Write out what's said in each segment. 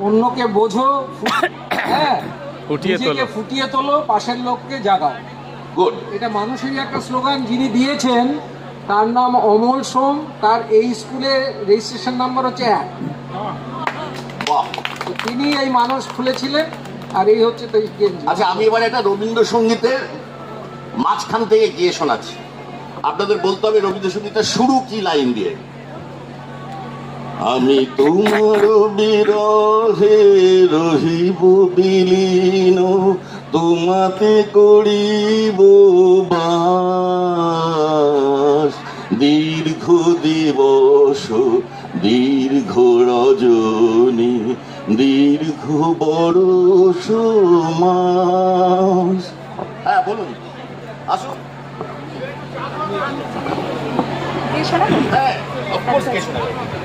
অন্যকে বোঝো, হ্যাঁ, ফুটিয়ে তোলো, পাশের লোককে জাগাও। গুড। এটা মানুষেরই একটা স্লোগান। যিনি দিয়েছেন তার নাম অমল সোম, তার এই স্কুলে রেজিস্ট্রেশন নাম্বার হচ্ছে 1। তিনি এই মানুষ খুলেছিলেন, আর এই হচ্ছে তো। আচ্ছা, আমি এবার একটা রবীন্দ্রসঙ্গীতের মাঝখান থেকে গিয়ে শোনাচ্ছি। আপনাদের বলতে হবে রবীন্দ্রসঙ্গীতের শুরু কি লাইন দিয়ে। আমি তোমার বিরহে রহিব বিলীন, তোমাতে করিব বাস, দীর্ঘ দিবস দীর্ঘ রজনী দীর্ঘ বরষ মাস। হ্যাঁ বলুন, আসুন।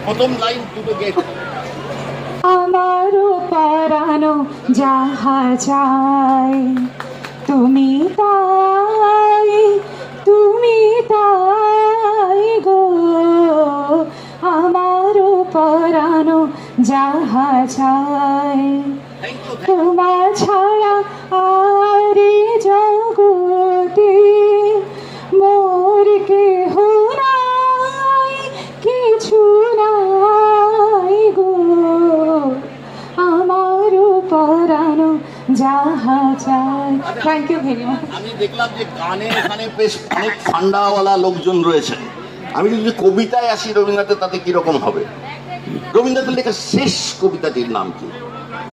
প্রথম লাইন দুটো গেট। আমারও পরানো যাহা চাই, তুমি তাই, তুমি তাই গো। আমারও পরানো যাহা চাই, তোমার ছাড়া আর জগতে মোর কেহ নাই, কিছু নাই গো। আমারও পরানো যাহা চাই। Thank you very much. আমি দেখলাম যে গানে এখানে বেশ অনেক ফান্ডাওয়ালা লোকজন রয়েছেন। আমি যদি কবিতায় আসি রবীন্দ্রনাথের, তাতে কিরকম হবে? রবীন্দ্রনাথের লেখা শেষ কবিতাটির নাম কি?